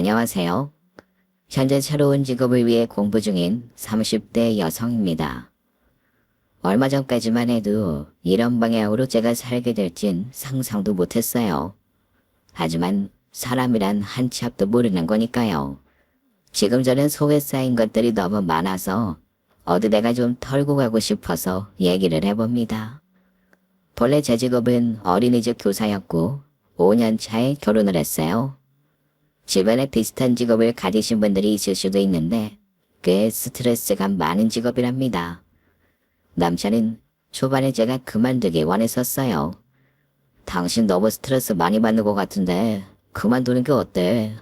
안녕하세요. 현재 새로운 직업을 위해 공부 중인 30대 여성입니다. 얼마 전까지만 해도 이런 방향으로 제가 살게 될진 상상도 못했어요. 하지만 사람이란 한 치 앞도 모르는 거니까요. 지금 저는 속에 쌓인 것들이 너무 많아서 어디 내가 좀 털고 가고 싶어서 얘기를 해봅니다. 본래 제 직업은 어린이집 교사였고 5년 차에 결혼을 했어요. 주변에 비슷한 직업을 가지신 분들이 있을 수도 있는데 꽤 스트레스가 많은 직업이랍니다. 남편은 초반에 제가 그만두기 원했었어요. 당신 너무 스트레스 많이 받는 것 같은데 그만두는 게 어때?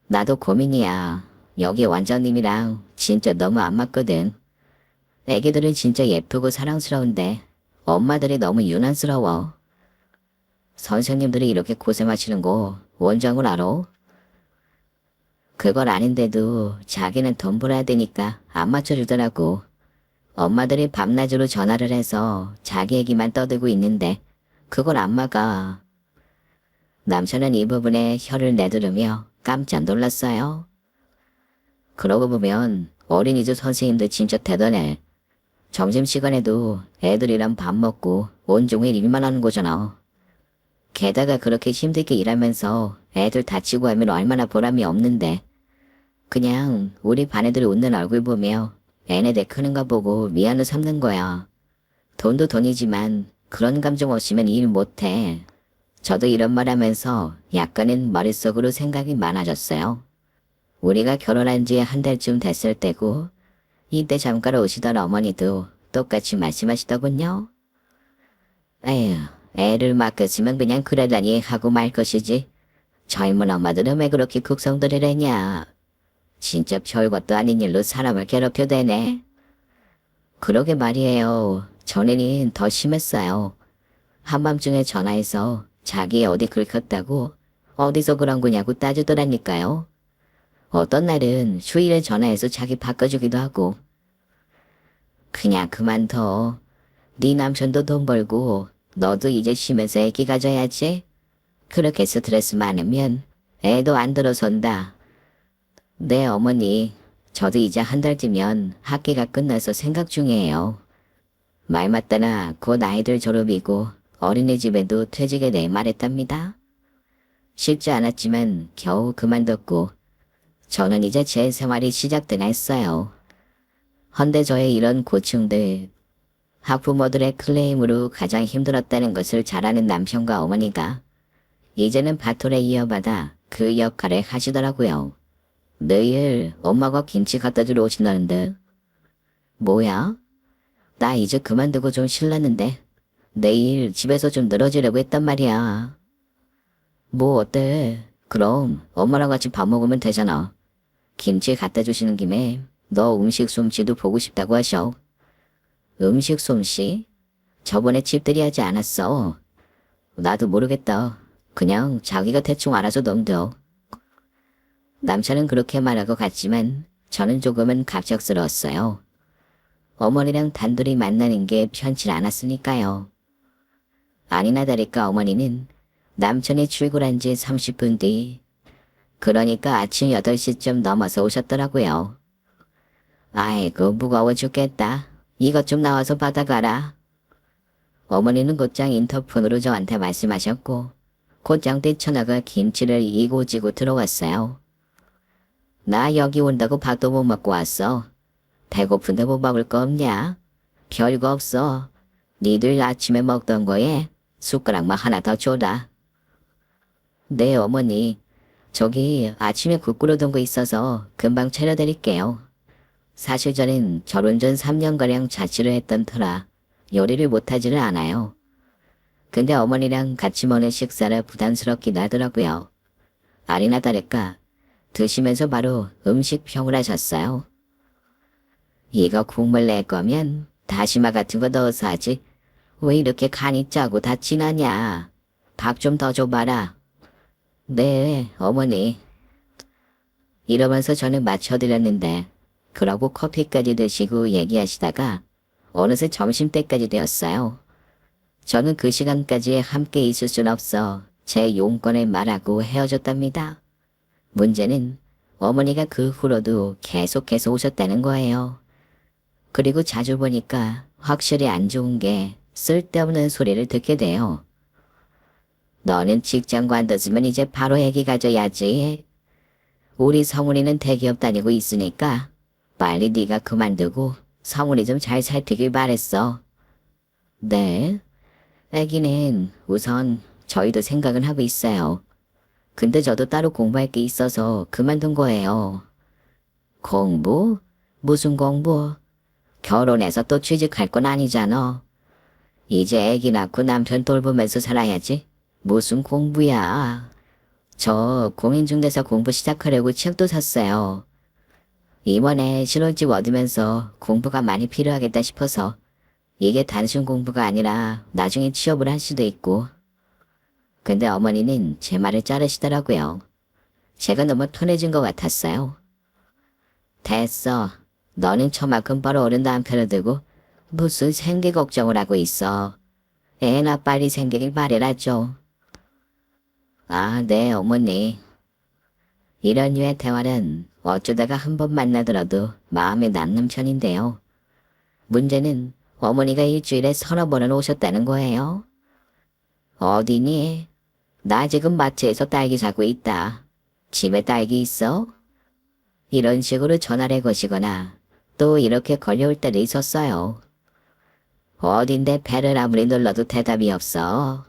나도 고민이야. 여기 원장님이랑 진짜 너무 안 맞거든. 애기들은 진짜 예쁘고 사랑스러운데 엄마들이 너무 유난스러워. 선생님들이 이렇게 고생하시는 거 원장을 알아? 그걸 아는데도 자기는 돈 벌어야 되니까 안 맞춰주더라고. 엄마들이 밤낮으로 전화를 해서 자기 얘기만 떠들고 있는데 그걸 안 막아. 남편은 이 부분에 혀를 내두르며 깜짝 놀랐어요. 그러고 보면 어린이집 선생님들 진짜 대단해. 점심시간에도 애들이랑 밥 먹고 온종일 일만 하는 거잖아. 게다가 그렇게 힘들게 일하면서 애들 다치고 하면 얼마나 보람이 없는데 그냥 우리 반 애들 웃는 얼굴 보며 애네들 크는 거 보고 미안을 삼는 거야. 돈도 돈이지만 그런 감정 없으면 일 못해. 저도 이런 말 하면서 약간은 머릿속으로 생각이 많아졌어요. 우리가 결혼한 지 한 달쯤 됐을 때고 이때 잠깐 오시던 어머니도 똑같이 말씀하시더군요. 에휴, 애를 맡겼으면 그냥 그러다니 하고 말 것이지. 젊은 엄마들은 왜 그렇게 극성들을 했냐. 진짜 별것도 아닌 일로 사람을 괴롭혀대네. 그러게 말이에요. 전에는 더 심했어요. 한밤중에 전화해서 자기 어디 긁혔다고 어디서 그런 거냐고 따지더라니까요. 어떤 날은 휴일에 전화해서 자기 바꿔주기도 하고. 그냥 그만둬. 네 남편도 돈 벌고 너도 이제 쉬면서 애기 가져야지. 그렇게 스트레스 많으면 애도 안 들어선다. 네, 어머니. 저도 이제 한 달 뒤면 학기가 끝나서 생각 중이에요. 말 맞다나 곧 아이들 졸업이고 어린이집에도 퇴직에 대해 말했답니다. 쉽지 않았지만 겨우 그만뒀고 저는 이제 제 생활이 시작되나 했어요. 헌데 저의 이런 고충들, 학부모들의 클레임으로 가장 힘들었다는 것을 잘 아는 남편과 어머니가 이제는 바톨에 이어받아 그 역할을 하시더라고요. 내일 엄마가 김치 갖다 주러 오신다는데. 뭐야? 나 이제 그만두고 좀 쉴라는데 내일 집에서 좀 늘어지려고 했단 말이야. 뭐 어때? 그럼 엄마랑 같이 밥 먹으면 되잖아. 김치 갖다 주시는 김에 너 음식 솜씨도 보고 싶다고 하셔. 음식 솜씨? 저번에 집들이 하지 않았어. 나도 모르겠다. 그냥 자기가 대충 알아서 넘겨. 남편은 그렇게 말하고 갔지만 저는 조금은 갑작스러웠어요. 어머니랑 단둘이 만나는 게 편치 않았으니까요. 아니나 다를까 어머니는 남편이 출근한 지 30분 뒤, 그러니까 아침 8시쯤 넘어서 오셨더라고요. 아이고 무거워 죽겠다. 이것 좀 나와서 받아가라. 어머니는 곧장 인터폰으로 저한테 말씀하셨고 곧장 뛰쳐나가 김치를 이고지고 들어왔어요. 나 여기 온다고 밥도 못 먹고 왔어. 배고픈데 뭐 먹을 거 없냐? 별거 없어. 니들 아침에 먹던 거에 숟가락만 하나 더 줘라. 네 어머니. 저기 아침에 국 끓여둔 거 있어서 금방 차려드릴게요. 사실 저는 결혼 전 3년가량 자취를 했던 터라 요리를 못하지를 않아요. 근데 어머니랑 같이 먹는 식사를 부담스럽긴 하더라고요. 아니나 다를까 드시면서 바로 음식평을 하셨어요. 이거 국물 낼 거면 다시마 같은 거 넣어서 하지. 왜 이렇게 간이 짜고 다 진하냐. 밥 좀 더 줘봐라. 네, 어머니. 이러면서 저는 맞춰드렸는데 그러고 커피까지 드시고 얘기하시다가 어느새 점심때까지 되었어요. 저는 그 시간까지 함께 있을 순 없어 제 용건을 말하고 헤어졌답니다. 문제는 어머니가 그 후로도 계속해서 오셨다는 거예요. 그리고 자주 보니까 확실히 안 좋은 게 쓸데없는 소리를 듣게 돼요. 너는 직장 관뒀으면 이제 바로 애기 가져야지. 우리 성훈이는 대기업 다니고 있으니까 빨리 네가 그만두고 성훈이 좀 잘 살피길 바랬어. 네. 애기는 우선 저희도 생각은 하고 있어요. 근데 저도 따로 공부할 게 있어서 그만둔 거예요. 공부? 무슨 공부? 결혼해서 또 취직할 건 아니잖아. 이제 애기 낳고 남편 돌보면서 살아야지. 무슨 공부야. 저 공인중개사 공부 시작하려고 책도 샀어요. 이번에 신혼집 얻으면서 공부가 많이 필요하겠다 싶어서 이게 단순 공부가 아니라 나중에 취업을 할 수도 있고. 근데 어머니는 제 말을 자르시더라고요. 제가 너무 톤해진 것 같았어요. 됐어. 너는 저만큼 벌어오른 남편을 두고 무슨 생계 걱정을 하고 있어. 애나 빨리 생기길 바래라 좀. 아, 네, 어머니. 이런 류의 대화는 어쩌다가 한 번 만나더라도 마음에 남는 편인데요. 문제는 어머니가 일주일에 서너 번은 오셨다는 거예요. 어디니? 나 지금 마트에서 딸기 사고 있다. 집에 딸기 있어? 이런 식으로 전화를 거시거나 또 이렇게 걸려올 때도 있었어요. 어딘데 배를 아무리 눌러도 대답이 없어.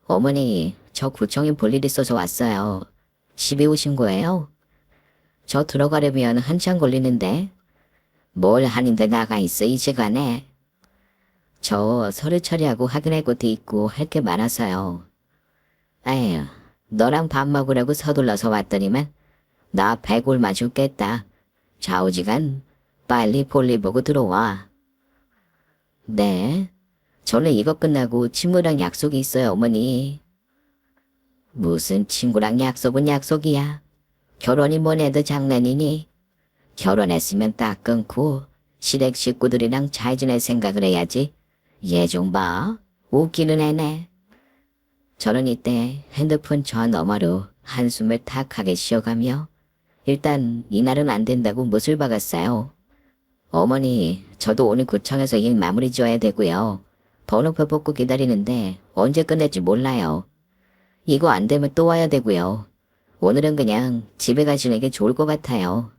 어머니, 저 구청에 볼 일 있어서 왔어요. 집에 오신 거예요? 저 들어가려면 한참 걸리는데. 뭘 하는데 나가 있어 이 시간에. 저 서류 처리하고 확인할 것도 있고 할 게 많아서요. 에휴, 너랑 밥 먹으려고 서둘러서 왔더니만 나 배골마 죽겠다. 좌우지간 빨리 볼일 보고 들어와. 네, 저는 이거 끝나고 친구랑 약속이 있어요 어머니. 무슨 친구랑 약속은 약속이야. 결혼이 뭐래도 장난이니. 결혼했으면 딱 끊고 시댁 식구들이랑 잘 지낼 생각을 해야지. 얘 좀 봐. 웃기는 애네. 저는 이때 핸드폰 저 너머로 한숨을 탁하게 쉬어가며 일단 이날은 안 된다고 못을 박았어요. 어머니, 저도 오늘 구청에서 일 마무리 지어야 되고요. 번호표 뽑고 기다리는데 언제 끝낼지 몰라요. 이거 안 되면 또 와야 되고요. 오늘은 그냥 집에 가시는 게 좋을 것 같아요.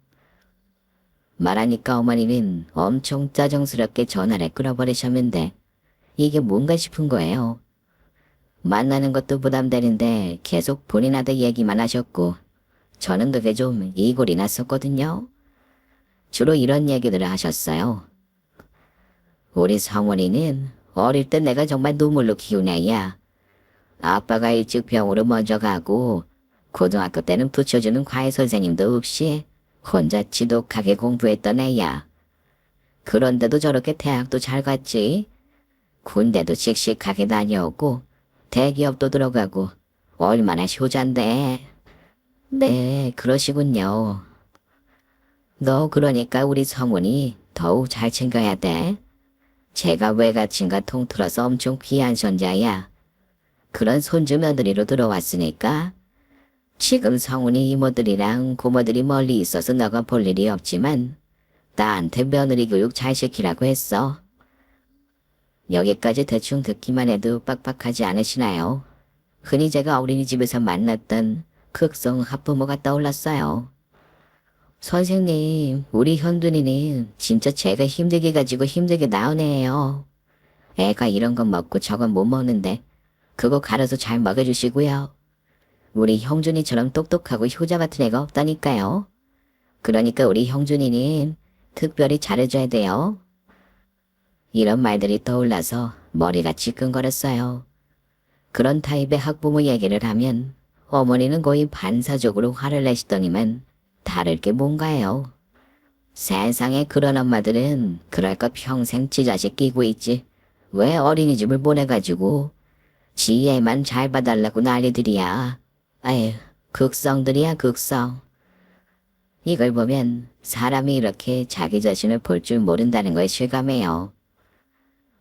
말하니까 어머니는 엄청 짜증스럽게 전화를 끊어버리셨는데 이게 뭔가 싶은 거예요. 만나는 것도 부담되는데 계속 본인한테 얘기만 하셨고 저는 그게 좀 이골이 났었거든요. 주로 이런 얘기들을 하셨어요. 우리 성원이는 어릴 때 내가 정말 눈물로 키운 애야. 아빠가 일찍 병으로 먼저 가고 고등학교 때는 붙여주는 과외 선생님도 없이 혼자 지독하게 공부했던 애야. 그런데도 저렇게 대학도 잘 갔지. 군대도 씩씩하게 다녀오고 대기업도 들어가고 얼마나 효자인데. 네, 그러시군요. 너 그러니까 우리 성훈이 더욱 잘 챙겨야 돼. 제가 외가친가 통틀어서 엄청 귀한 손자야. 그런 손주 며느리로 들어왔으니까 지금 성훈이 이모들이랑 고모들이 멀리 있어서 너가 볼 일이 없지만 나한테 며느리 교육 잘 시키라고 했어. 여기까지 대충 듣기만 해도 빡빡하지 않으시나요? 흔히 제가 어린이집에서 만났던 극성 학부모가 떠올랐어요. 선생님, 우리 현둔이는 진짜 제가 힘들게 가지고 힘들게 낳은 애예요. 애가 이런 건 먹고 저건 못 먹는데 그거 갈아서 잘 먹여주시고요. 우리 형준이처럼 똑똑하고 효자 같은 애가 없다니까요. 그러니까 우리 형준이는 특별히 잘해줘야 돼요. 이런 말들이 떠올라서 머리가 지끈거렸어요. 그런 타입의 학부모 얘기를 하면 어머니는 거의 반사적으로 화를 내시더니만 다를 게 뭔가요. 세상에 그런 엄마들은 그럴까 평생 지 자식 끼고 있지. 왜 어린이집을 보내가지고 지 애만 잘 봐달라고 난리들이야. 아휴, 극성들이야 극성. 이걸 보면 사람이 이렇게 자기 자신을 볼 줄 모른다는 걸 실감해요.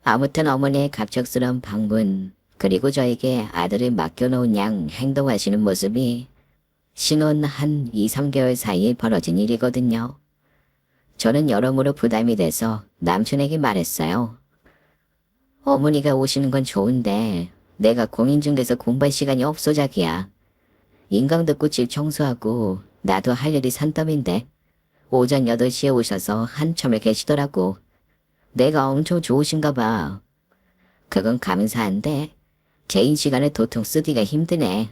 아무튼 어머니의 갑작스러운 방문 그리고 저에게 아들을 맡겨놓은 양 행동하시는 모습이 신혼 한 2, 3개월 사이에 벌어진 일이거든요. 저는 여러모로 부담이 돼서 남편에게 말했어요. 어머니가 오시는 건 좋은데 내가 공인중개사 공부할 시간이 없어 자기야. 인강 듣고 집 청소하고 나도 할 일이 산더미인데 오전 8시에 오셔서 한참을 계시더라고. 내가 엄청 좋으신가 봐. 그건 감사한데 개인 시간을 도통 쓰기가 힘드네.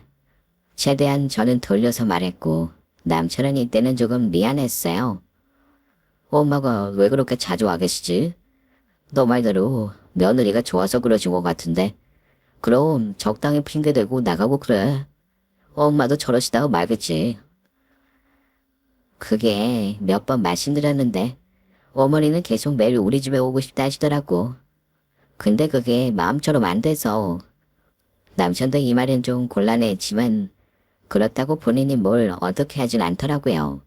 최대한 저는 돌려서 말했고 남편은 이때는 조금 미안했어요. 엄마가 왜 그렇게 자주 와 계시지? 너 말대로 며느리가 좋아서 그러신 것 같은데 그럼 적당히 핑계대고 나가고 그래. 엄마도 저러시다고 말겠지. 그게 몇 번 말씀드렸는데 어머니는 계속 매일 우리 집에 오고 싶다 하시더라고. 근데 그게 마음처럼 안 돼서 남편도 이 말은 좀 곤란했지만 그렇다고 본인이 뭘 어떻게 하진 않더라고요.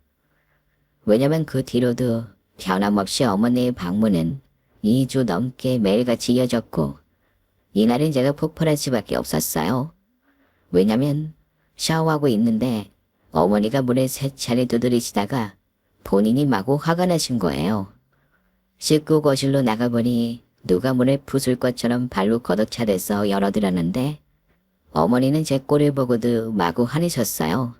왜냐면 그 뒤로도 변함없이 어머니의 방문은 2주 넘게 매일같이 이어졌고 이날은 제가 폭발할 수밖에 없었어요. 왜냐면 샤워하고 있는데 어머니가 문을 3차례 두드리시다가 본인이 마구 화가 나신 거예요. 씻고 거실로 나가보니 누가 문을 부술 것처럼 발로 걷어차대서 열어드렸는데 어머니는 제 꼴을 보고도 마구 화내셨어요.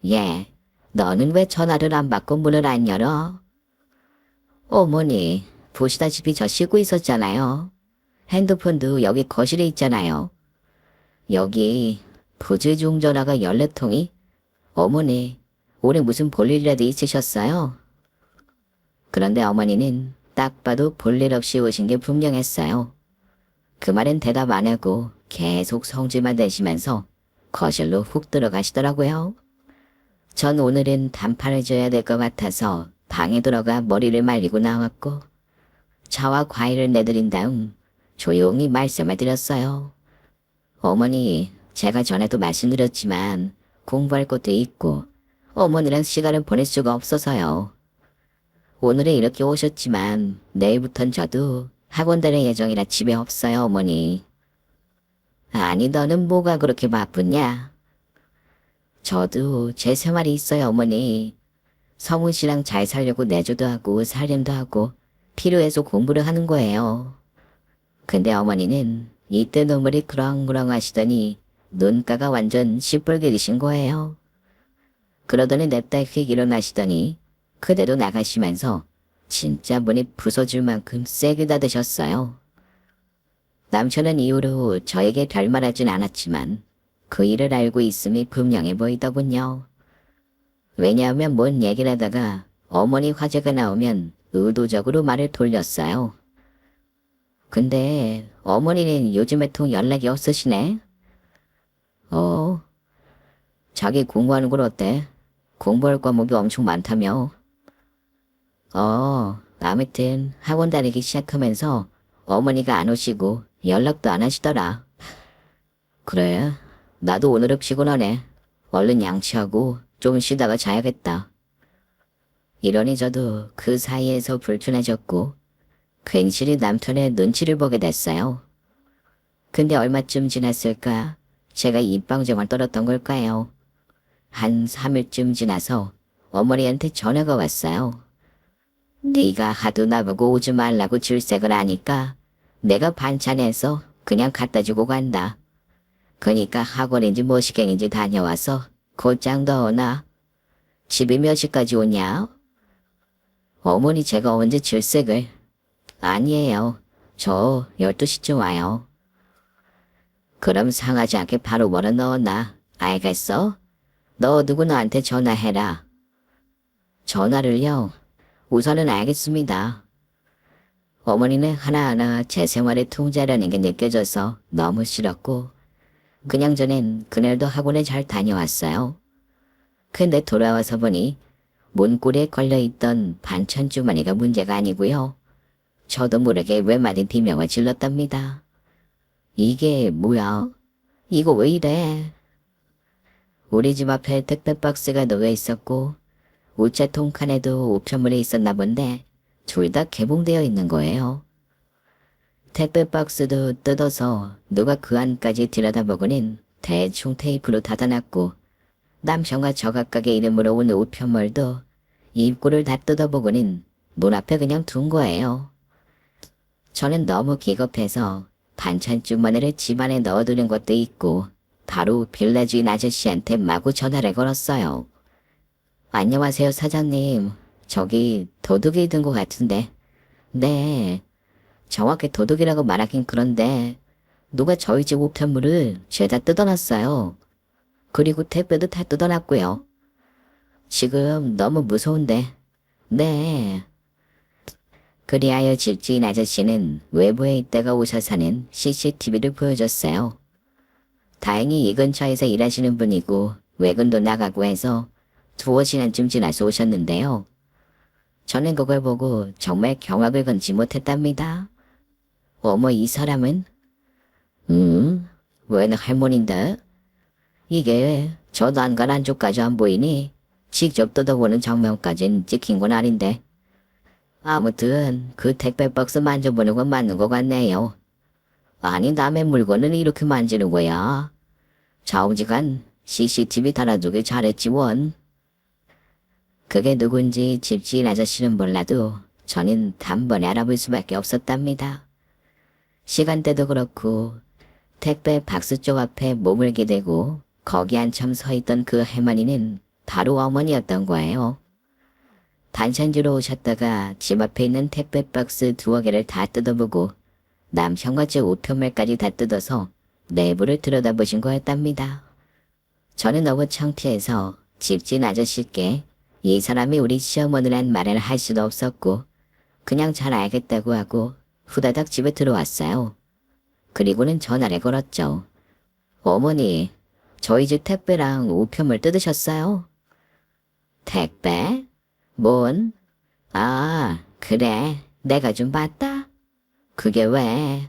예, 너는 왜 전화를 안 받고 문을 안 열어? 어머니, 보시다시피 저 쉬고 있었잖아요. 핸드폰도 여기 거실에 있잖아요. 여기 부재중 전화가 14통이? 어머니, 올해 무슨 볼일이라도 있으셨어요? 그런데 어머니는 딱 봐도 볼일 없이 오신 게 분명했어요. 그 말엔 대답 안 하고 계속 성질만 내시면서 거실로 훅 들어가시더라고요. 전 오늘은 단판을 져야 될 것 같아서 방에 들어가 머리를 말리고 나왔고 차와 과일을 내드린 다음 조용히 말씀을 드렸어요. 어머니, 제가 전에도 말씀드렸지만 공부할 것도 있고 어머니랑 시간을 보낼 수가 없어서요. 오늘은 이렇게 오셨지만 내일부턴 저도 학원 다닐 예정이라 집에 없어요, 어머니. 아니, 너는 뭐가 그렇게 바쁘냐? 저도 제 생활이 있어요, 어머니. 성훈 씨랑 잘 살려고 내조도 하고 살림도 하고 필요해서 공부를 하는 거예요. 근데 어머니는 이때 눈물이 그렁그렁 하시더니 눈가가 완전 시뻘개지신 거예요. 그러더니 냅다 휙 일어나시더니 그대로 나가시면서 진짜 문이 부서질 만큼 세게 닫으셨어요. 남편은 이후로 저에게 별말하진 않았지만 그 일을 알고 있음이 분명해 보이더군요. 왜냐하면 뭔 얘기를 하다가 어머니 화제가 나오면 의도적으로 말을 돌렸어요. 근데 어머니는 요즘에 통 연락이 없으시네? 자기 공부하는 건 어때? 공부할 과목이 엄청 많다며. 아무튼 학원 다니기 시작하면서 어머니가 안 오시고 연락도 안 하시더라. 그래, 나도 오늘은 피곤하네. 얼른 양치하고 좀 쉬다가 자야겠다. 이러니 저도 그 사이에서 불편해졌고 괜시리 남편의 눈치를 보게 됐어요. 근데 얼마쯤 지났을까 제가 입방정을 떨었던 걸까요? 한 3일쯤 지나서 어머니한테 전화가 왔어요. 네가 하도 나보고 오지 말라고 질색을 하니까 내가 반찬해서 그냥 갖다 주고 간다. 그니까 학원인지 뭐시경인지 다녀와서 곧장 넣어놔. 집이 몇 시까지 오냐? 어머니 제가 언제 질색을. 아니에요. 저 12시쯤 와요. 그럼 상하지 않게 바로 뭐라 넣어놔. 알겠어? 너 누구나한테 전화해라. 전화를요? 우선은 알겠습니다. 어머니는 하나하나 제 생활의 통제라는 게 느껴져서 너무 싫었고 그냥 전엔 그날도 학원에 잘 다녀왔어요. 근데 돌아와서 보니 문고리에 걸려있던 반찬 주머니가 문제가 아니고요. 저도 모르게 외마디 비명을 질렀답니다. 이게 뭐야? 이거 왜 이래? 우리 집 앞에 택배 박스가 놓여 있었고 우체통 칸에도 우편물이 있었나 본데 둘 다 개봉되어 있는 거예요. 택배 박스도 뜯어서 누가 그 안까지 들여다보고는 대충 테이프로 닫아놨고 남편과 저각각의 이름으로 온 우편물도 입구를 다 뜯어보고는 문 앞에 그냥 둔 거예요. 저는 너무 기겁해서 반찬 주머니를 집안에 넣어두는 것도 있고 바로 빌라 주인 아저씨한테 마구 전화를 걸었어요. 안녕하세요, 사장님. 저기 도둑이 든 것 같은데. 네. 정확히 도둑이라고 말하긴 그런데 누가 저희 집 우편물을 죄다 뜯어놨어요. 그리고 택배도 다 뜯어놨고요. 지금 너무 무서운데. 네. 그리하여 집주인 아저씨는 외부에 있다가 오셔서는 CCTV를 보여줬어요. 다행히 이 근처에서 일하시는 분이고 외근도 나가고 해서 2시간쯤 지나서 오셨는데요. 저는 그걸 보고 정말 경악을 건지 못했답니다. 어머, 이 사람은? 웬 할머니인데? 이게 저 난간 안쪽까지 안 보이니 직접 뜯어보는 장면까진 찍힌 건 아닌데. 아무튼 그 택배 박스 만져보는 건 맞는 것 같네요. 아니, 남의 물건을 이렇게 만지는 거야. 좌우지간 CCTV 달아두길 잘했지 원. 그게 누군지 집주인 아저씨는 몰라도 저는 단번에 알아볼 수밖에 없었답니다. 시간대도 그렇고 택배 박스 쪽 앞에 몸을 기대고 거기 한참 서 있던 그 할머니는 바로 어머니였던 거예요. 반찬주로 오셨다가 집 앞에 있는 택배 박스 2개를 다 뜯어보고 남편과 제 우편물까지 다 뜯어서 내부를 들여다보신 거였답니다. 저는 너무 창피해서 집주인 아저씨께 이 사람이 우리 시어머니란 말을 할 수도 없었고 그냥 잘 알겠다고 하고 후다닥 집에 들어왔어요. 그리고는 전화를 걸었죠. 어머니, 저희 집 택배랑 우편물 뜯으셨어요? 택배? 뭔? 아, 그래. 내가 좀 봤다. 그게 왜?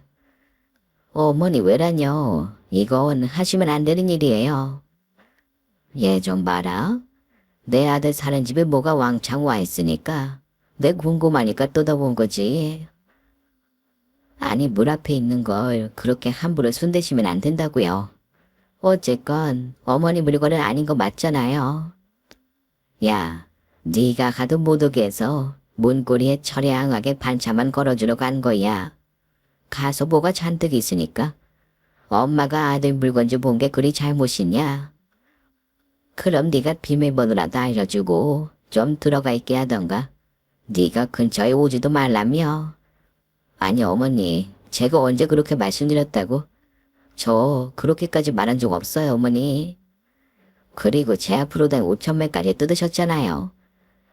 어머니 왜라뇨? 이건 하시면 안 되는 일이에요. 얘 좀 봐라. 내 아들 사는 집에 뭐가 왕창 와 있으니까 내 궁금하니까 뜯어본 거지. 아니, 물 앞에 있는 걸 그렇게 함부로 손대시면 안 된다고요. 어쨌건 어머니 물건은 아닌 거 맞잖아요. 야, 네가 가도 못 오게 해서 문고리에 처량하게 반차만 걸어주러 간 거야. 가서 뭐가 잔뜩 있으니까. 엄마가 아들 물건 좀 본 게 그리 잘못이냐? 그럼 네가 비밀번호라도 알려주고 좀 들어가 있게 하던가. 네가 근처에 오지도 말라며. 아니 어머니, 제가 언제 그렇게 말씀드렸다고? 저 그렇게까지 말한 적 없어요 어머니. 그리고 제 앞으로 된 5,000매까지 뜯으셨잖아요.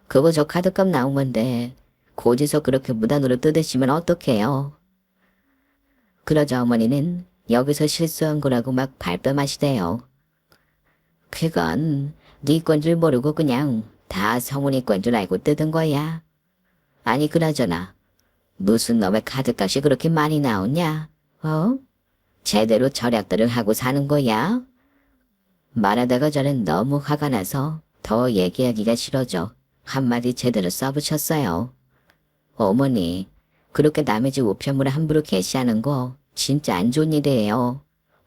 그거 저 카드값 나온 건데 고지서 그렇게 무단으로 뜯으시면 어떡해요. 그러자 어머니는 여기서 실수한 거라고 막 발뺌하시대요. 그건 네 건 줄 모르고 그냥 다 성훈이 건 줄 알고 뜯은 거야. 아니 그나저나 무슨 놈의 카드값이 그렇게 많이 나오냐? 어? 제대로 절약들을 하고 사는 거야? 말하다가 저는 너무 화가 나서 더 얘기하기가 싫어져 한마디 제대로 써붙였어요. 어머니, 그렇게 남의 집 우편물을 함부로 게시하는 거 진짜 안 좋은 일이에요.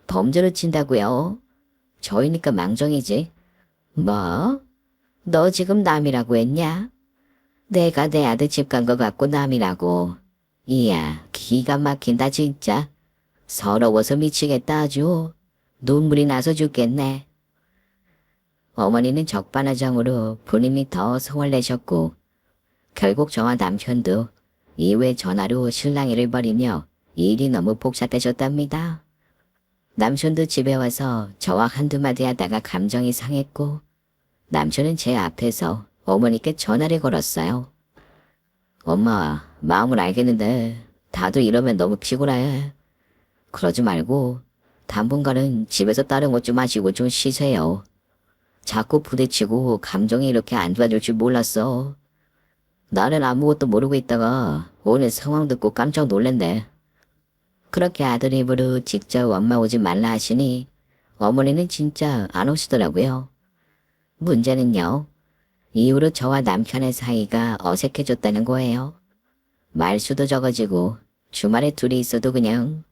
범죄를 친다고요. 저희니까 망정이지. 뭐? 너 지금 남이라고 했냐? 내가 내 아들 집 간 거 갖고 남이라고. 이야, 기가 막힌다 진짜. 서러워서 미치겠다 아주. 눈물이 나서 죽겠네. 어머니는 적반하장으로 본인이 더 성을 내셨고 결국 저와 남편도 이후에 전화로 실랑이를 벌이며 일이 너무 복잡해졌답니다. 남편도 집에 와서 저와 한두 마디 하다가 감정이 상했고 남편은 제 앞에서 어머니께 전화를 걸었어요. 엄마, 마음을 알겠는데 다들 이러면 너무 피곤해. 그러지 말고 당분간은 집에서 다른 것 좀 마시고 좀 쉬세요. 자꾸 부대치고 감정이 이렇게 안 좋아질 줄 몰랐어. 나는 아무것도 모르고 있다가 오늘 상황 듣고 깜짝 놀란대. 그렇게 아들 입으로 직접 엄마 오지 말라 하시니 어머니는 진짜 안 오시더라고요. 문제는요. 이후로 저와 남편의 사이가 어색해졌다는 거예요. 말수도 적어지고 주말에 둘이 있어도 그냥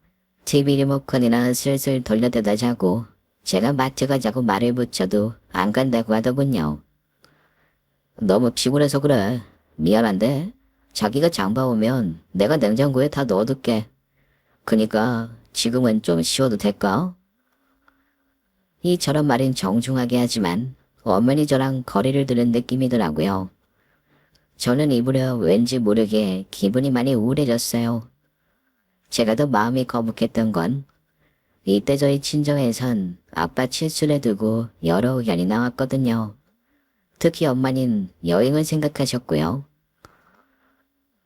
TV 리모컨이나 슬슬 돌려대다 자고 제가 마트 가자고 말을 붙여도 안 간다고 하더군요. 너무 피곤해서 그래. 미안한데 자기가 장봐 오면 내가 냉장고에 다 넣어둘게. 그니까 지금은 좀 쉬어도 될까? 이처럼 말은 정중하게 하지만 어머니 저랑 거리를 두는 느낌이더라고요. 저는 이부려 왠지 모르게 기분이 많이 우울해졌어요. 제가 더 마음이 거북했던 건 이때 저희 친정에선 아빠 칠순에 두고 여러 의견이 나왔거든요. 특히 엄마는 여행을 생각하셨고요.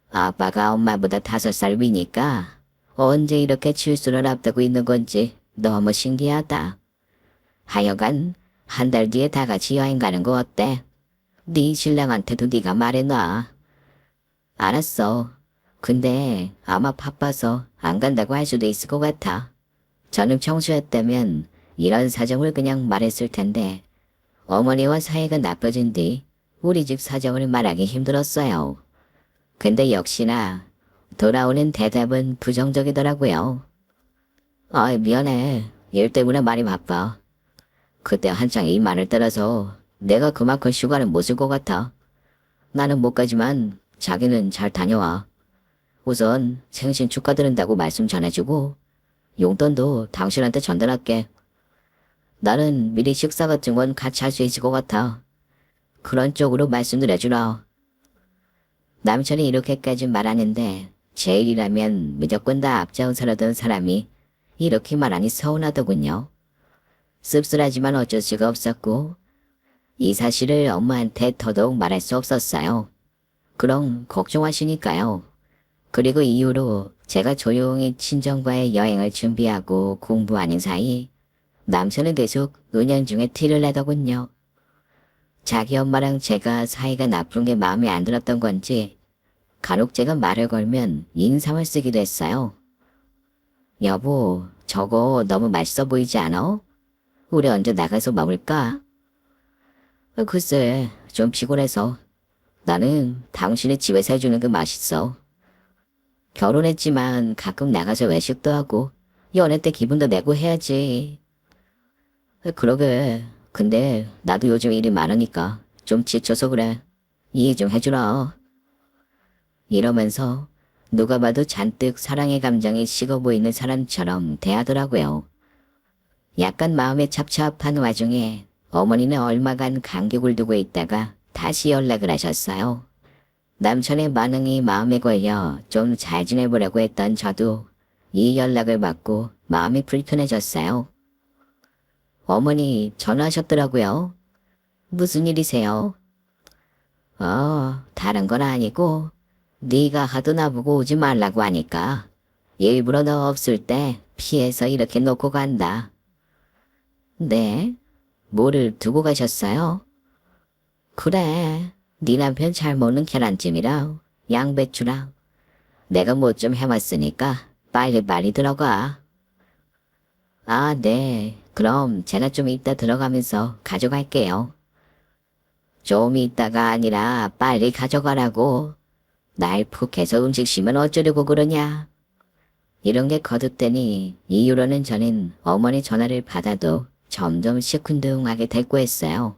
아빠가 엄마보다 5살 위니까 언제 이렇게 칠순을 앞두고 있는 건지 너무 신기하다. 하여간 한 달 뒤에 다 같이 여행 가는 거 어때? 네 신랑한테도 네가 말해놔. 알았어. 근데 아마 바빠서 안 간다고 할 수도 있을 것 같아. 저는 평소였다면 이런 사정을 그냥 말했을 텐데 어머니와 사이가 나빠진 뒤 우리 집 사정을 말하기 힘들었어요. 근데 역시나 돌아오는 대답은 부정적이더라고요. 미안해. 일 때문에 많이 바빠. 그때 한창 이 말을 따라서 내가 그만큼 휴가는 못 쓸 것 같아. 나는 못 가지만 자기는 잘 다녀와. 우선 생신 축하드린다고 말씀 전해주고 용돈도 당신한테 전달할게. 나는 미리 식사 같은 건 같이 할 수 있을 것 같아. 그런 쪽으로 말씀을 해주라. 남편이 이렇게까지 말하는데 제 일이라면 무조건 다 앞장서려던 사람이 이렇게 말하니 서운하더군요. 씁쓸하지만 어쩔 수가 없었고 이 사실을 엄마한테 더더욱 말할 수 없었어요. 그럼 걱정하시니까요. 그리고 이후로 제가 조용히 친정과의 여행을 준비하고 공부하는 사이 남편은 계속 은연중에 티를 내더군요. 자기 엄마랑 제가 사이가 나쁜 게 마음에 안 들었던 건지 간혹 제가 말을 걸면 인상을 쓰기도 했어요. 여보, 저거 너무 맛있어 보이지 않아? 우리 언제 나가서 먹을까? 글쎄, 좀 피곤해서. 나는 당신이 집에서 해주는 게 맛있어. 결혼했지만 가끔 나가서 외식도 하고 연애 때 기분도 내고 해야지. 그러게. 근데 나도 요즘 일이 많으니까 좀 지쳐서 그래. 이해 좀 해주라. 이러면서 누가 봐도 잔뜩 사랑의 감정이 식어 보이는 사람처럼 대하더라고요. 약간 마음에 찹찹한 와중에 어머니는 얼마간 간격을 두고 있다가 다시 연락을 하셨어요. 남편의 반응이 마음에 걸려 좀 잘 지내보려고 했던 저도 이 연락을 받고 마음이 불편해졌어요. 어머니 전화하셨더라고요. 무슨 일이세요? 다른 건 아니고 네가 하도 나보고 오지 말라고 하니까 일부러 너 없을 때 피해서 이렇게 놓고 간다. 네? 뭐를 두고 가셨어요? 그래, 네 남편 잘 먹는 계란찜이랑 양배추랑 내가 뭐 좀 해왔으니까 빨리빨리 들어가. 아, 네. 그럼 제가 좀 이따 들어가면서 가져갈게요. 좀 이따가 아니라 빨리 가져가라고. 날 푹 해서 음식 쉬면 어쩌려고 그러냐. 이런 게 거듭되니 이후로는 저는 어머니 전화를 받아도 점점 시큰둥하게 대꾸했어요.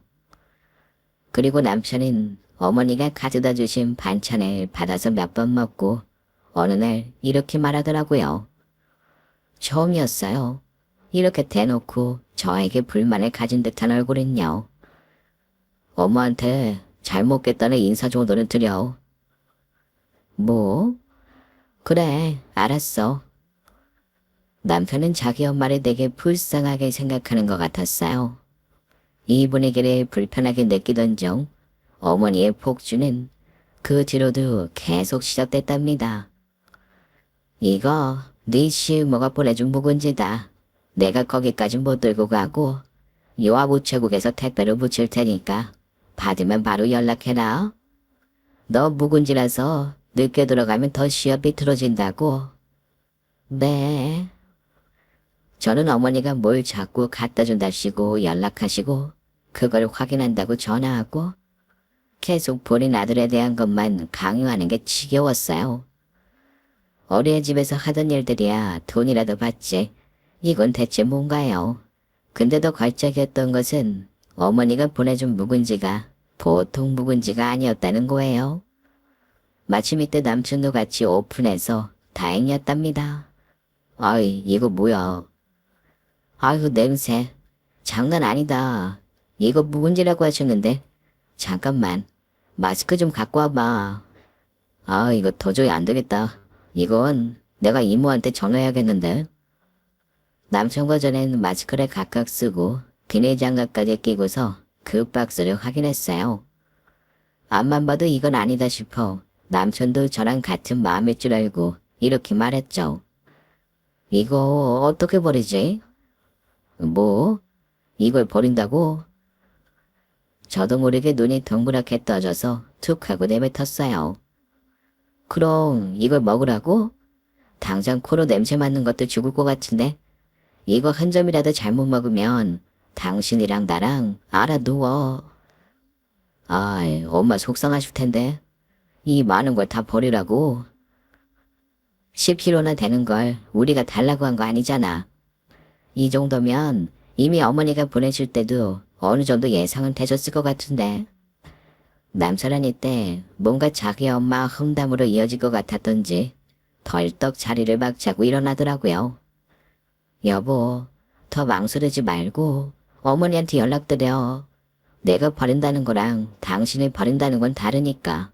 그리고 남편은 어머니가 가져다 주신 반찬을 받아서 몇 번 먹고 어느 날 이렇게 말하더라고요. 처음이었어요. 이렇게 대놓고 저에게 불만을 가진 듯한 얼굴은요. 엄마한테 잘 먹겠다는 인사 정도는 드려. 뭐? 그래, 알았어. 남편은 자기 엄마를 되게 불쌍하게 생각하는 것 같았어요. 이 분위기를 불편하게 느끼던 중 어머니의 폭주는 그 뒤로도 계속 시작됐답니다. 이거 네 시어머니가 보내준 묵은지다. 내가 거기까지 못 들고 가고 요합 우체국에서 택배로 붙일 테니까 받으면 바로 연락해라. 너 묵은지라서 늦게 들어가면 더 시업이 틀어진다고. 네. 저는 어머니가 뭘 자꾸 갖다 준다시고 연락하시고 그걸 확인한다고 전화하고 계속 본인 아들에 대한 것만 강요하는 게 지겨웠어요. 어린이집에서 하던 일들이야 돈이라도 받지. 이건 대체 뭔가요? 근데 더 걸작이었던 것은 어머니가 보내준 묵은지가 보통 묵은지가 아니었다는 거예요. 마침 이때 남편도 같이 오픈해서 다행이었답니다. 아이, 이거 뭐야? 아유, 냄새. 장난 아니다. 이거 묵은지라고 하셨는데. 잠깐만. 마스크 좀 갖고 와봐. 아, 이거 도저히 안 되겠다. 이건 내가 이모한테 전화해야겠는데. 남편과 전에는 마스크를 각각 쓰고 비닐 장갑까지 끼고서 그 박스를 확인했어요. 앞만 봐도 이건 아니다 싶어 남편도 저랑 같은 마음일 줄 알고 이렇게 말했죠. 이거 어떻게 버리지? 뭐? 이걸 버린다고? 저도 모르게 눈이 동그랗게 떠져서 툭 하고 내뱉었어요. 그럼 이걸 먹으라고? 당장 코로 냄새 맡는 것도 죽을 것 같은데 이거 한 점이라도 잘못 먹으면 당신이랑 나랑 알아두어. 아이, 엄마 속상하실 텐데 이 많은 걸 다 버리라고? 10kg나 되는 걸 우리가 달라고 한 거 아니잖아. 이 정도면 이미 어머니가 보내줄 때도 어느 정도 예상은 되셨을 것 같은데. 남편은 이때 뭔가 자기 엄마 험담으로 이어질 것 같았던지 덜떡 자리를 박차고 일어나더라고요. 여보, 더 망설이지 말고 어머니한테 연락드려. 내가 버린다는 거랑 당신이 버린다는 건 다르니까.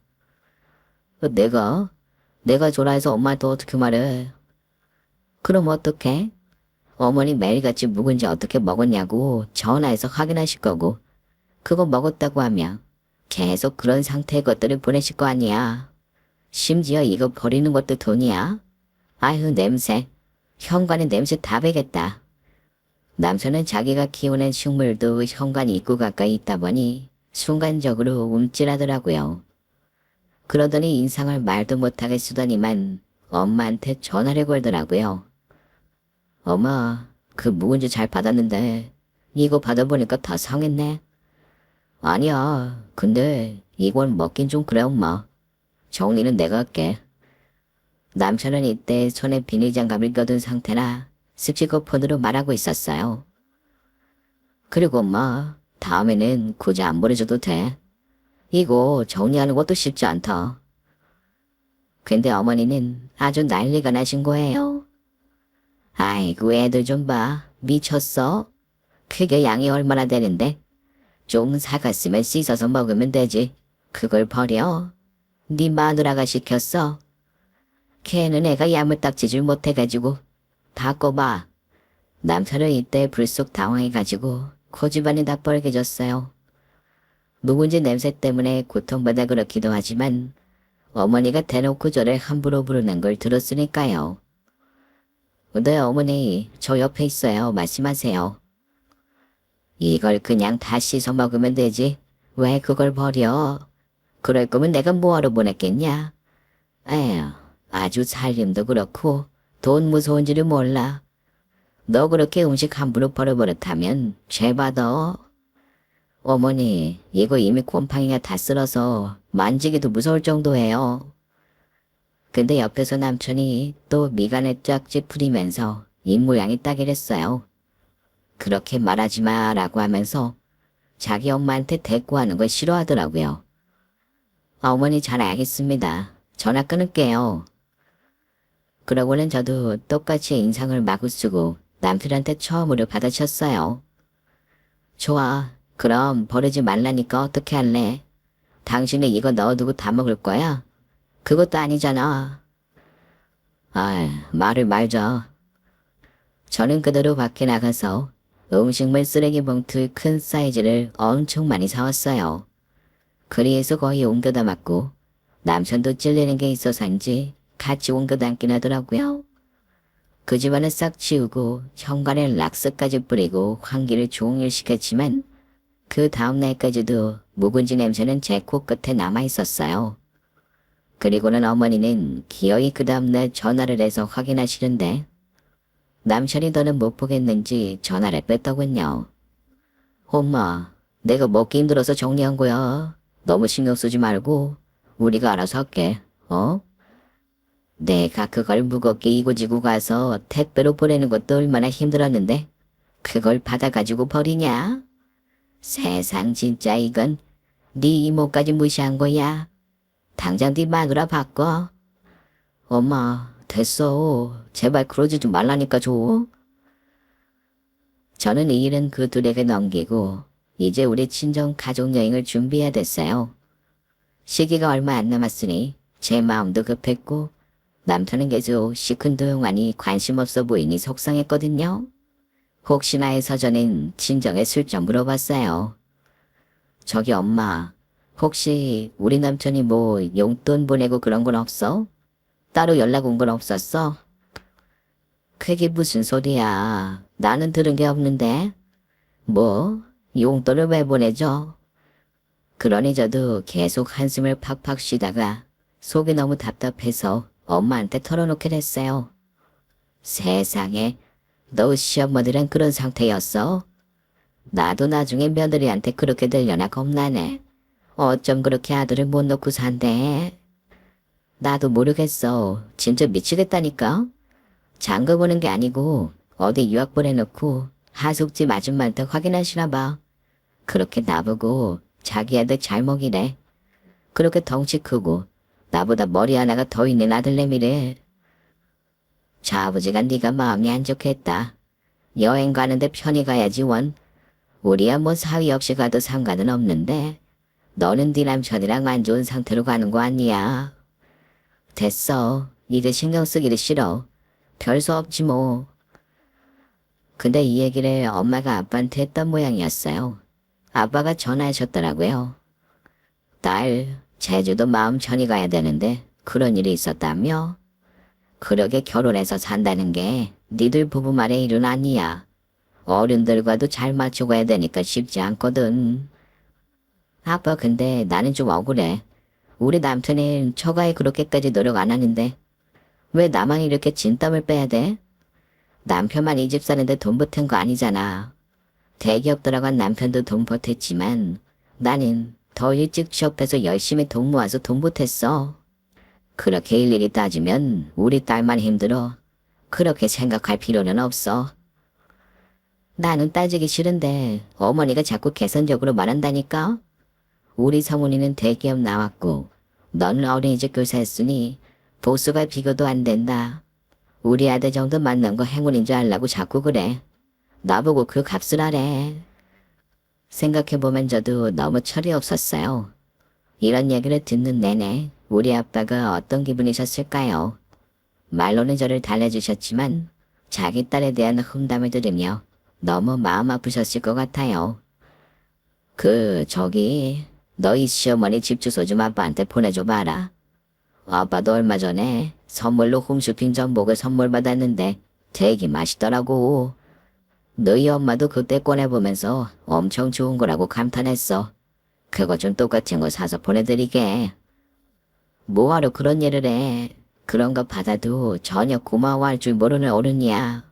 내가 좋아해서 엄마한테 어떻게 말해? 그럼 어떡해? 어머니 매일같이 묵은지 어떻게 먹었냐고 전화해서 확인하실 거고 그거 먹었다고 하면 계속 그런 상태의 것들을 보내실 거 아니야. 심지어 이거 버리는 것도 돈이야. 아휴, 냄새. 현관에 냄새 다 배겠다. 남편은 자기가 키우는 식물도 현관 입구 가까이 있다 보니 순간적으로 움찔하더라고요. 그러더니 인상을 말도 못하게 쓰더니만 엄마한테 전화를 걸더라고요. 엄마, 그 묵은지 잘 받았는데 이거 받아보니까 다 상했네. 아니야, 근데 이건 먹긴 좀 그래 엄마. 정리는 내가 할게. 남편은 이때 손에 비닐장갑을 껴둔 상태라 스피커폰으로 말하고 있었어요. 그리고 엄마, 다음에는 굳이 안 보내줘도 돼. 이거 정리하는 것도 쉽지 않다. 근데 어머니는 아주 난리가 나신 거예요. 아이고, 애들 좀 봐. 미쳤어? 그게 양이 얼마나 되는데? 좀 사갔으면 씻어서 먹으면 되지. 그걸 버려? 네 마누라가 시켰어? 걔는 애가 야물딱지질 못해가지고. 다 꺼봐. 남편은 이때 불쑥 당황해가지고 고집안이 다 뻘개졌어요. 묵은지 냄새 때문에 고통받아 그렇기도 하지만 어머니가 대놓고 저를 함부로 부르는 걸 들었으니까요. 네, 어머니, 저 옆에 있어요. 말씀하세요. 이걸 그냥 다 씻어 먹으면 되지. 왜 그걸 버려? 그럴 거면 내가 뭐하러 보냈겠냐? 에휴, 아주 살림도 그렇고 돈 무서운 줄을 몰라. 너 그렇게 음식 함부로 버려버렸다면 죄받아. 어머니, 이거 이미 곰팡이가 다 쓸어서 만지기도 무서울 정도예요. 근데 옆에서 남편이 또 미간에 짝지 부리면서 입모양이 딱이랬어요. 그렇게 말하지 마라고 하면서 자기 엄마한테 대꾸하는 걸 싫어하더라고요. 어머니 잘 알겠습니다. 전화 끊을게요. 그러고는 저도 똑같이 인상을 마구 쓰고 남편한테 처음으로 받아쳤어요. 좋아. 그럼 버리지 말라니까 어떻게 할래? 당신이 이거 넣어두고 다 먹을 거야? 그것도 아니잖아. 아, 말을 말자. 저는 그대로 밖에 나가서 음식물 쓰레기 봉투 큰 사이즈를 엄청 많이 사왔어요. 그리에서 거의 옮겨 담았고 남편도 찔리는 게 있어서인지 같이 옮겨 담긴 하더라고요. 그 집안을 싹 치우고 현관에 락스까지 뿌리고 환기를 종일 시켰지만 그 다음날까지도 묵은지 냄새는 제 코끝에 남아있었어요. 그리고는 어머니는 기어이 그 다음날 전화를 해서 확인하시는데 남편이 더는 못 보겠는지 전화를 뺐더군요. 엄마, 내가 먹기 힘들어서 정리한 거야. 너무 신경 쓰지 말고 우리가 알아서 할게. 어? 내가 그걸 무겁게 이고지고 가서 택배로 보내는 것도 얼마나 힘들었는데 그걸 받아가지고 버리냐? 세상 진짜 이건 네 이모까지 무시한 거야. 당장 네 마누라 바꿔. 엄마, 됐어. 제발 그러지 좀 말라니까 줘. 저는 이 일은 그 둘에게 넘기고 이제 우리 친정 가족 여행을 준비해야 됐어요. 시기가 얼마 안 남았으니 제 마음도 급했고 남편은 계속 시큰둥하니 관심 없어 보이니 속상했거든요. 혹시나 해서 저는 친정에 슬쩍 물어봤어요. 저기 엄마, 혹시 우리 남편이 뭐 용돈 보내고 그런 건 없어? 따로 연락 온 건 없었어? 그게 무슨 소리야. 나는 들은 게 없는데. 뭐? 용돈을 왜 보내줘? 그러니 저도 계속 한숨을 팍팍 쉬다가 속이 너무 답답해서 엄마한테 털어놓게 됐어요. 세상에, 너 시어머니랑 그런 상태였어? 나도 나중에 며느리한테 그렇게 되려나 겁나네. 어쩜 그렇게 아들을 못 놓고 산대? 나도 모르겠어. 진짜 미치겠다니까? 장가 보는 게 아니고 어디 유학 보내놓고 하숙집 아줌마한테 확인하시나 봐. 그렇게 나보고 자기 애들 잘 먹이래. 그렇게 덩치 크고 나보다 머리 하나가 더 있는 아들내미래. 저 아버지가 네가 마음이 안 좋겠다. 여행 가는데 편히 가야지 원. 우리야 뭐 사위 없이 가도 상관은 없는데 너는 네 남편이랑 안 좋은 상태로 가는 거 아니야. 됐어. 니들 신경 쓰기를 싫어. 별수 없지 뭐. 근데 이 얘기를 엄마가 아빠한테 했던 모양이었어요. 아빠가 전화하셨더라고요. 딸, 제주도 마음 편히 가야 되는데 그런 일이 있었다며? 그러게 결혼해서 산다는 게 니들 부부 말의 일은 아니야. 어른들과도 잘 맞춰 가야 되니까 쉽지 않거든. 아빠 근데 나는 좀 억울해. 우리 남편은 처가에 그렇게까지 노력 안 하는데 왜 나만 이렇게 진땀을 빼야 돼? 남편만 이 집 사는데 돈 보탠 거 아니잖아. 대기업 들어간 남편도 돈 보탰지만 나는 더 일찍 취업해서 열심히 돈 모아서 돈 보탰어. 그렇게 일일이 따지면 우리 딸만 힘들어. 그렇게 생각할 필요는 없어. 나는 따지기 싫은데 어머니가 자꾸 개선적으로 말한다니까. 우리 성훈이는 대기업 나왔고 너는 어린이집 교사했으니 보수가 비교도 안 된다. 우리 아들 정도 만난 거 행운인 줄 알라고 자꾸 그래. 나보고 그 값을 하래. 생각해보면 저도 너무 철이 없었어요. 이런 얘기를 듣는 내내 우리 아빠가 어떤 기분이셨을까요? 말로는 저를 달래주셨지만 자기 딸에 대한 흠담을 들으며 너무 마음 아프셨을 것 같아요. 저기 너희 시어머니 집 주소 좀 아빠한테 보내줘 봐라. 아빠도 얼마 전에 선물로 홈쇼핑 전복을 선물 받았는데 되게 맛있더라고. 너희 엄마도 그때 꺼내보면서 엄청 좋은 거라고 감탄했어. 그거 좀 똑같은 거 사서 보내드리게. 뭐하러 그런 일을 해. 그런 거 받아도 전혀 고마워할 줄 모르는 어른이야.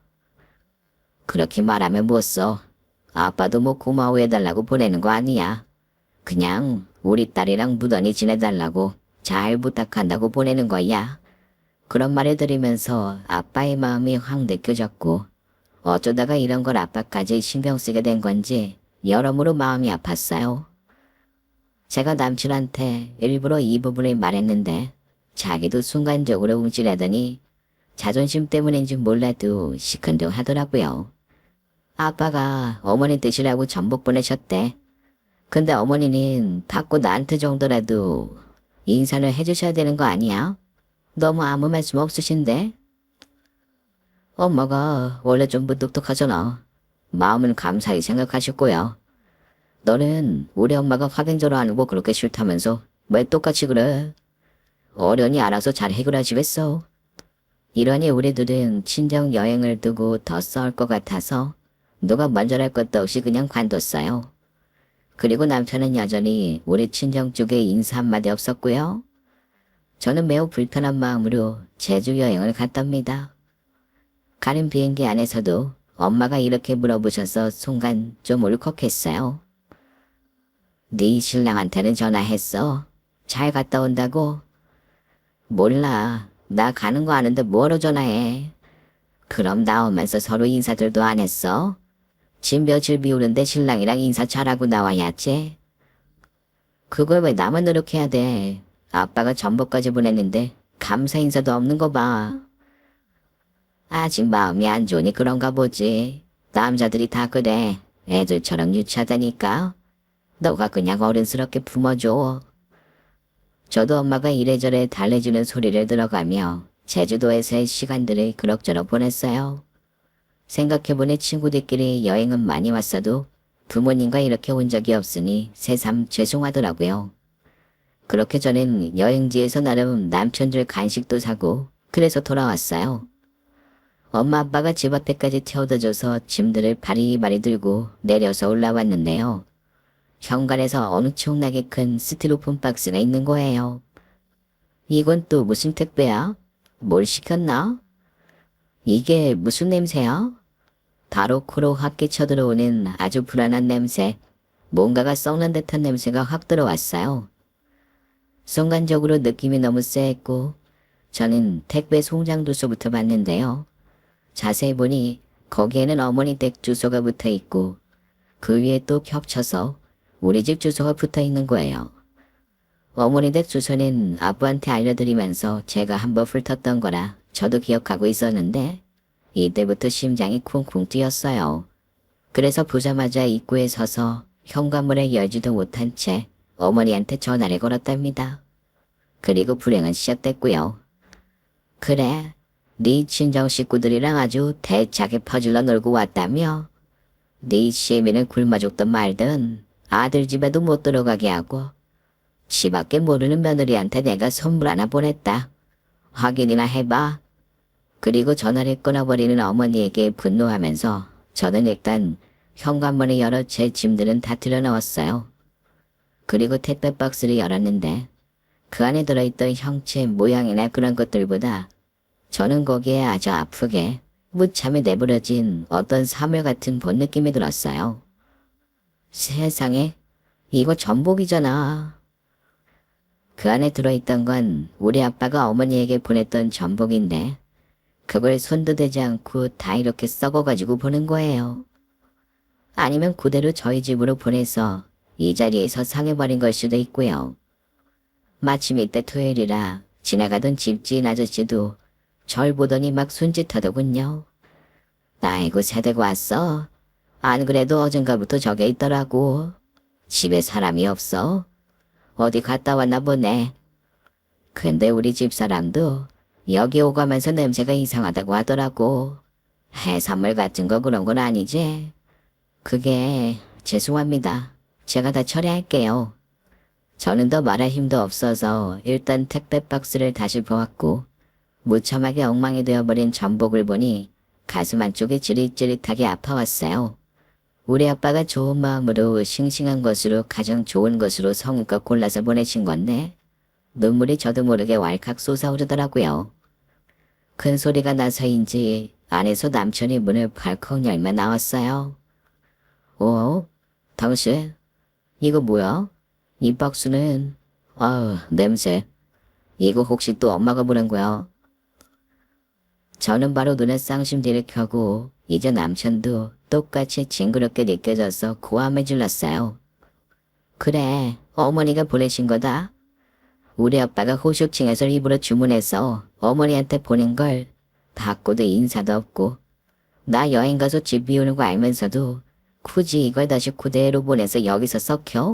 그렇게 말하면 못 써. 아빠도 뭐 고마워해달라고 보내는 거 아니야. 그냥 우리 딸이랑 무던히 지내달라고 잘 부탁한다고 보내는 거야. 그런 말을 들으면서 아빠의 마음이 확 느껴졌고 어쩌다가 이런 걸 아빠까지 신경 쓰게 된 건지 여러모로 마음이 아팠어요. 제가 남친한테 일부러 이 부분을 말했는데 자기도 순간적으로 움찔하더니 자존심 때문인지 몰라도 시큰둥 하더라고요. 아빠가 어머니 드시라고 전복 보내셨대. 근데 어머니는 받고 나한테 정도라도 인사를 해주셔야 되는 거 아니야? 너무 아무 말씀 없으신데? 엄마가 원래 좀 무뚝뚝하잖아. 마음은 감사히 생각하셨고요. 너는 우리 엄마가 확인적으로 하는 거 그렇게 싫다면서 왜 똑같이 그래? 어련히 알아서 잘 해결하시겠어. 이러니 우리들은 친정 여행을 두고 더 싸울 것 같아서 누가 먼저랄 것도 없이 그냥 관뒀어요. 그리고 남편은 여전히 우리 친정 쪽에 인사 한마디 없었고요. 저는 매우 불편한 마음으로 제주 여행을 갔답니다. 가는 비행기 안에서도 엄마가 이렇게 물어보셔서 순간 좀 울컥했어요. 네 신랑한테는 전화했어? 잘 갔다 온다고? 몰라. 나 가는 거 아는데 뭐하러 전화해. 그럼 나오면서 서로 인사들도 안 했어? 집 며칠 비우는데 신랑이랑 인사 잘하고 나와야지. 그걸 왜 나만 노력해야 돼. 아빠가 전복까지 보냈는데 감사 인사도 없는 거 봐. 아직 마음이 안 좋으니 그런가 보지. 남자들이 다 그래. 애들처럼 유치하다니까. 너가 그냥 어른스럽게 품어줘. 저도 엄마가 이래저래 달래주는 소리를 들어가며 제주도에서의 시간들을 그럭저럭 보냈어요. 생각해보니 친구들끼리 여행은 많이 왔어도 부모님과 이렇게 온 적이 없으니 새삼 죄송하더라고요. 그렇게 저는 여행지에서 나름 남편들 간식도 사고 그래서 돌아왔어요. 엄마 아빠가 집 앞에까지 태워다줘서 짐들을 바리바리 들고 내려서 올라왔는데요. 현관에서 엄청나게 큰 스티로폼 박스가 있는 거예요. 이건 또 무슨 택배야? 뭘 시켰나? 이게 무슨 냄새야? 바로 코로 확 끼쳐들어오는 아주 불안한 냄새. 뭔가가 썩는 듯한 냄새가 확 들어왔어요. 순간적으로 느낌이 너무 쎄했고 저는 택배 송장 주소부터 봤는데요. 자세히 보니 거기에는 어머니 댁 주소가 붙어 있고 그 위에 또 겹쳐서 우리 집 주소가 붙어 있는 거예요. 어머니 댁 주소는 아빠한테 알려드리면서 제가 한번 훑었던 거라 저도 기억하고 있었는데 이때부터 심장이 쿵쿵 뛰었어요. 그래서 보자마자 입구에 서서 현관문을 열지도 못한 채 어머니한테 전화를 걸었답니다. 그리고 불행은 시작됐고요. 그래, 네 친정 식구들이랑 아주 대차게 퍼질러 놀고 왔다며? 네 시애미는 굶어 죽든 말든 아들 집에도 못 들어가게 하고 집밖에 모르는 며느리한테 내가 선물 하나 보냈다. 확인이나 해봐. 그리고 전화를 끊어버리는 어머니에게 분노하면서 저는 일단 현관문을 열어 제 짐들은 다 들여넣었어요. 그리고 택배 박스를 열었는데 그 안에 들어있던 형체 모양이나 그런 것들보다 저는 거기에 아주 아프게 무참히 내버려진 어떤 사물 같은 본 느낌이 들었어요. 세상에, 이거 전복이잖아. 그 안에 들어있던 건 우리 아빠가 어머니에게 보냈던 전복인데 그걸 손도 대지 않고 다 이렇게 썩어가지고 보는 거예요. 아니면 그대로 저희 집으로 보내서 이 자리에서 상해버린 걸 수도 있고요. 마침 이때 토요일이라 지나가던 집주인 아저씨도 절 보더니 막 손짓하더군요. 아이고 새대고 왔어. 안 그래도 어젠가부터 저게 있더라고. 집에 사람이 없어. 어디 갔다 왔나 보네. 근데 우리 집사람도 여기 오가면서 냄새가 이상하다고 하더라고. 해산물 같은 거 그런 건 아니지? 그게 죄송합니다. 제가 다 처리할게요. 저는 더 말할 힘도 없어서 일단 택배 박스를 다시 보았고 무참하게 엉망이 되어버린 전복을 보니 가슴 한쪽이 찌릿찌릿하게 아파왔어요. 우리 아빠가 좋은 마음으로 싱싱한 것으로 가장 좋은 것으로 성의껏 골라서 보내신 건데 눈물이 저도 모르게 왈칵 솟아오르더라고요. 큰 소리가 나서인지 안에서 남편이 문을 발컥 열며 나왔어요. 오, 당신, 이거 뭐야? 이 박스는, 냄새. 이거 혹시 또 엄마가 보낸 거야? 저는 바로 눈에 쌍심지를 켜고 이제 남편도 똑같이 징그럽게 느껴져서 고함을 질렀어요. 그래, 어머니가 보내신 거다. 우리 아빠가 호쇼층에서 일부러 주문해서 어머니한테 보낸 걸 받고도 인사도 없고 나 여행 가서 집 비우는 거 알면서도 굳이 이걸 다시 그대로 보내서 여기서 썩혀?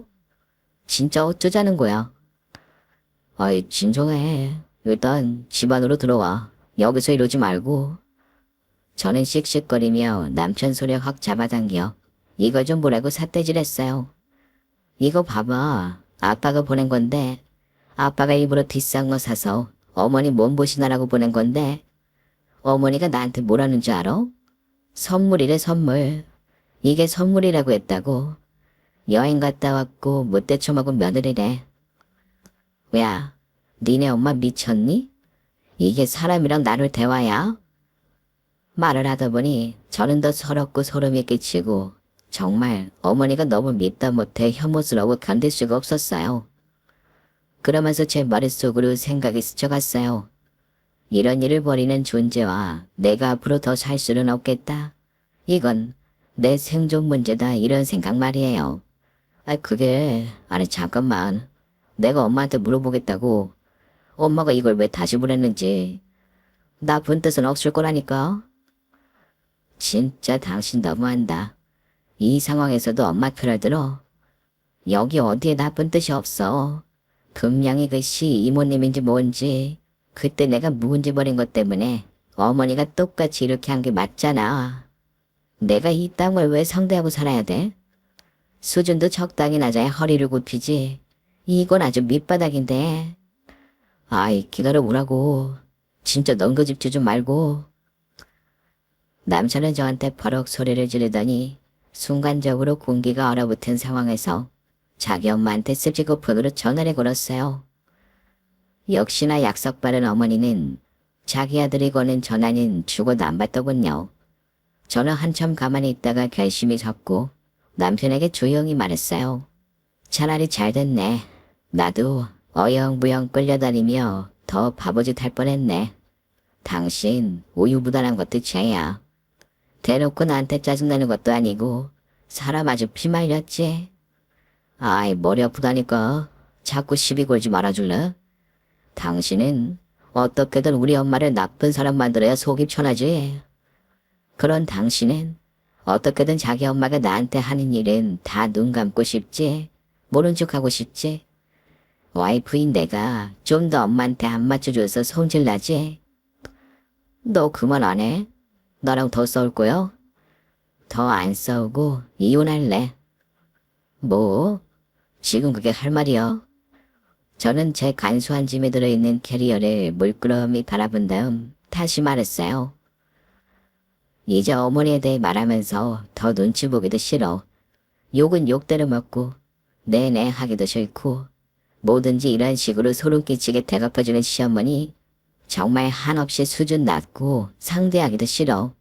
진짜 어쩌자는 거야? 아이 진정해. 일단 집 안으로 들어와. 여기서 이러지 말고. 저는 씩씩거리며 남편 손을 확 잡아당겨 이거 좀 보라고 삿대질했어요. 이거 봐봐. 아빠가 보낸 건데 아빠가 일부러 비싼 거 사서 어머니 몸보신하라고 보낸 건데 어머니가 나한테 뭐라는 줄 알아? 선물이래 선물. 이게 선물이라고 했다고. 여행 갔다 왔고 못 대처먹은 며느리래. 야, 니네 엄마 미쳤니? 이게 사람이랑 나눌 대화야? 말을 하다 보니 저는 더 서럽고 소름이 끼치고 정말 어머니가 너무 밉다 못해 혐오스러워 견딜 수가 없었어요. 그러면서 제 머릿속으로 생각이 스쳐갔어요. 이런 일을 벌이는 존재와 내가 앞으로 더 살 수는 없겠다. 이건 내 생존 문제다 이런 생각 말이에요. 아니 잠깐만. 내가 엄마한테 물어보겠다고. 엄마가 이걸 왜 다시 보냈는지. 나쁜 뜻은 없을 거라니까. 진짜 당신 너무한다. 이 상황에서도 엄마 편을 들어. 여기 어디에 나쁜 뜻이 없어. 분명히 그 시 이모님인지 뭔지 그때 내가 묵은지 버린 것 때문에 어머니가 똑같이 이렇게 한 게 맞잖아. 내가 이 땅을 왜 상대하고 살아야 돼? 수준도 적당히 낮아야 허리를 굽히지. 이건 아주 밑바닥인데. 아이 기다려보라고. 진짜 넌 그 집 주지 말고. 남편은 저한테 버럭 소리를 지르더니 순간적으로 공기가 얼어붙은 상황에서 자기 엄마한테 스피커폰으로 전화를 걸었어요. 역시나 약속 바른 어머니는 자기 아들이 거는 전화는 죽어도 안 받더군요. 저는 한참 가만히 있다가 결심이 섰고 남편에게 조용히 말했어요. 차라리 잘 됐네. 나도 어영부영 끌려다니며 더 바보짓 할 뻔했네. 당신 우유부단한 것도 죄야. 대놓고 나한테 짜증나는 것도 아니고 사람 아주 피말렸지. 아이 머리 아프다니까 자꾸 시비 걸지 말아줄래? 당신은 어떻게든 우리 엄마를 나쁜 사람 만들어야 속이 편하지. 그런 당신은 어떻게든 자기 엄마가 나한테 하는 일은 다 눈 감고 싶지. 모른 척하고 싶지. 와이프인 내가 좀 더 엄마한테 안 맞춰줘서 손질나지. 너 그만 안 해? 나랑 더 싸울 거야? 더 안 싸우고 이혼할래. 뭐? 지금 그게 할 말이야? 저는 제 간소한 짐에 들어있는 캐리어를 물끄러미 바라본 다음 다시 말했어요. 이제 어머니에 대해 말하면서 더 눈치 보기도 싫어. 욕은 욕대로 먹고 내내 하기도 싫고 뭐든지 이런 식으로 소름 끼치게 대갚아주는 시어머니 정말 한없이 수준 낮고 상대하기도 싫어.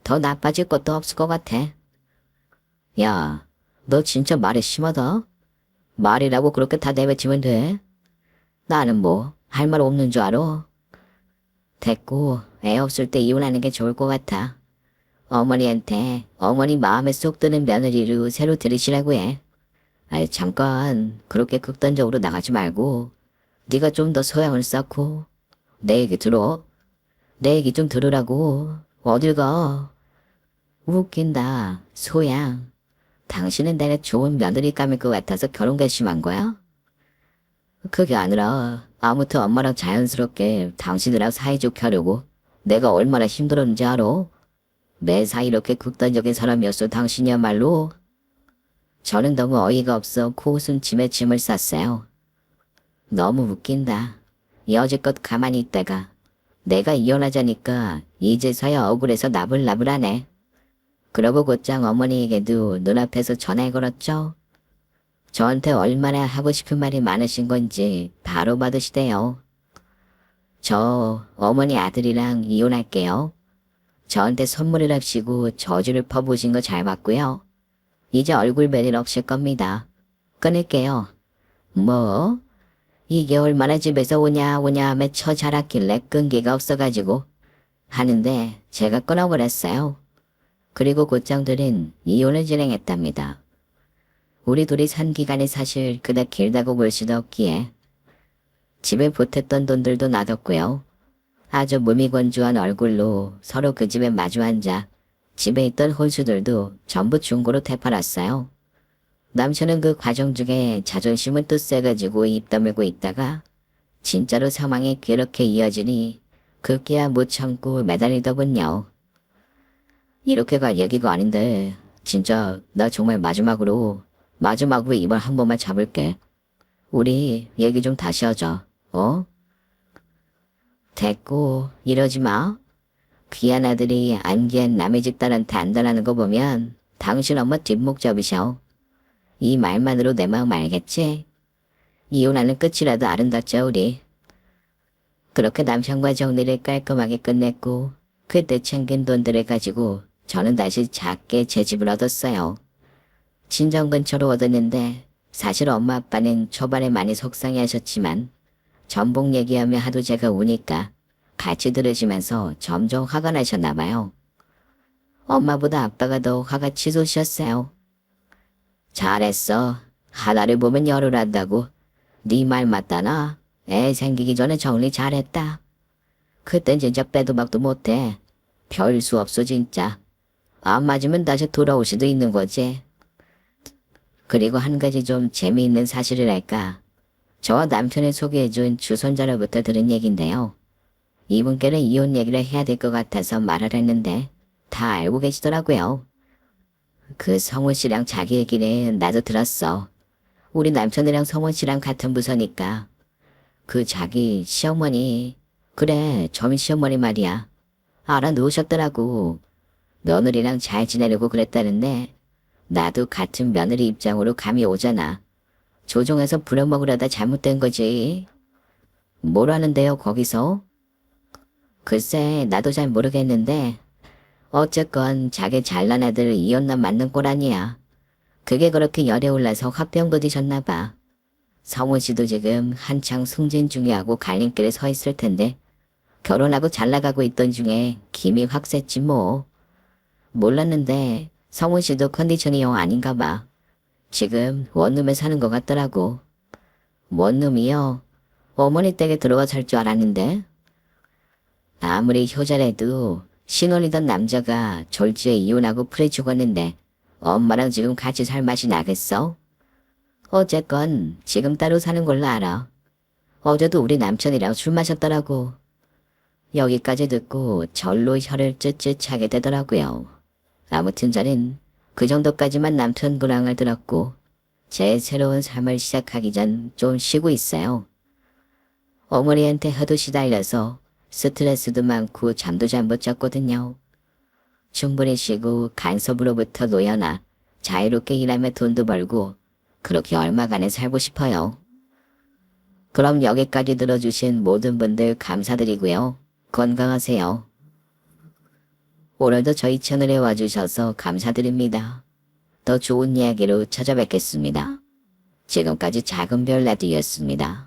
더 나빠질 것도 없을 것 같아. 야, 너 진짜 말이 심하다. 말이라고 그렇게 다 내뱉으면 돼? 나는 뭐 할 말 없는 줄 알아? 됐고 애 없을 때 이혼하는 게 좋을 것 같아. 어머니한테 어머니 마음에 쏙 드는 며느리로 새로 들이시라고 해. 아이 잠깐 그렇게 극단적으로 나가지 말고 네가 좀 더 소양을 쌓고 내 얘기 들어. 내 얘기 좀 들으라고. 어딜 가. 웃긴다. 소양. 당신은 내가 좋은 며느리감일 것 같아서 결혼 결심한 거야? 그게 아니라 아무튼 엄마랑 자연스럽게 당신이랑 사이좋게 하려고 내가 얼마나 힘들었는지 알아? 매사 이렇게 극단적인 사람이었어 당신이야말로. 저는 너무 어이가 없어 코웃음 침에 침을 쌌어요. 너무 웃긴다. 여지껏 가만히 있다가 내가 이혼하자니까 이제서야 억울해서 나불나불하네. 그러고 곧장 어머니에게도 눈앞에서 전화를 걸었죠. 저한테 얼마나 하고 싶은 말이 많으신 건지 바로 받으시대요. 저 어머니 아들이랑 이혼할게요. 저한테 선물이랍시고 저주를 퍼부으신 거 잘 봤고요. 이제 얼굴 뵐 일 없을 겁니다. 끊을게요. 뭐? 이게 얼마나 집에서 오냐 하며 처 자랐길래 끈기가 없어가지고 하는데 제가 끊어버렸어요. 그리고 곧장들은 이혼을 진행했답니다. 우리 둘이 산 기간이 사실 그닥 길다고 볼 수도 없기에 집에 보탰던 돈들도 놔뒀고요. 아주 무미건조한 얼굴로 서로 그 집에 마주 앉아 집에 있던 혼수들도 전부 중고로 되팔았어요. 남편은 그 과정 중에 자존심은 또 세가지고 입 다물고 있다가 진짜로 상황이 그렇게 이어지니 급기야 못 참고 매달리더군요. 이렇게 갈 얘기가 아닌데 진짜 나 정말 마지막으로 이번 한 번만 잡을게. 우리 얘기 좀 다시 하자. 어? 됐고 이러지 마. 귀한 아들이 안 귀한 남의 집 딸한테 안달하는 거 보면 당신 엄마 뒷목 잡으셔. 이 말만으로 내 마음 알겠지? 이혼하는 끝이라도 아름답죠 우리. 그렇게 남편과 정리를 깔끔하게 끝냈고 그때 챙긴 돈들을 가지고 저는 다시 작게 제 집을 얻었어요. 친정 근처로 얻었는데 사실 엄마 아빠는 초반에 많이 속상해하셨지만 전복 얘기하며 하도 제가 우니까 같이 들으시면서 점점 화가 나셨나 봐요. 엄마보다 아빠가 더 화가 치솟으셨어요. 잘했어. 하나를 보면 열을 한다고. 네 말 맞다나. 애 생기기 전에 정리 잘했다. 그땐 진짜 빼도 박도 못해. 별 수 없어 진짜. 안 맞으면 다시 돌아올 수도 있는 거지. 그리고 한 가지 좀 재미있는 사실을 할까. 저 남편이 소개해준 주손자로부터 들은 얘긴데요. 이분께는 이혼 얘기를 해야 될 것 같아서 말을 했는데 다 알고 계시더라고요. 그 성훈 씨랑 자기 얘기는 나도 들었어. 우리 남편이랑 성훈 씨랑 같은 부서니까. 그 자기 시어머니, 그래 점희 시어머니 말이야. 알아놓으셨더라고. 며느리랑 잘 지내려고 그랬다는데 나도 같은 며느리 입장으로 감이 오잖아. 조종해서 부려먹으려다 잘못된 거지. 뭘 하는데요 거기서? 글쎄 나도 잘 모르겠는데 어쨌건 자기 잘난 애들 이혼남 맞는 꼴 아니야. 그게 그렇게 열에 올라서 화병 부딪혔나 봐. 성훈 씨도 지금 한창 승진 중이하고 갈림길에 서 있을 텐데 결혼하고 잘 나가고 있던 중에 김이 확 셌지 뭐. 몰랐는데 성훈 씨도 컨디션이 영 아닌가 봐. 지금 원룸에 사는 것 같더라고. 원룸이요? 어머니 댁에 들어가 살 줄 알았는데. 아무리 효자래도 신혼이던 남자가 졸지에 이혼하고 풀에 죽었는데 엄마랑 지금 같이 살 맛이 나겠어? 어쨌건 지금 따로 사는 걸로 알아. 어제도 우리 남편이랑 술 마셨더라고. 여기까지 듣고 절로 혀를 쯧쯧하게 되더라고요. 아무튼 저는 그 정도까지만 남편 근황을 들었고 제 새로운 삶을 시작하기 전 좀 쉬고 있어요. 어머니한테 하도 시달려서 스트레스도 많고 잠도 잘 못 잤거든요. 충분히 쉬고 간섭으로부터 놓여나 자유롭게 일하며 돈도 벌고 그렇게 얼마간에 살고 싶어요. 그럼 여기까지 들어주신 모든 분들 감사드리고요. 건강하세요. 오늘도 저희 채널에 와주셔서 감사드립니다. 더 좋은 이야기로 찾아뵙겠습니다. 지금까지 작은 별 라디오였습니다.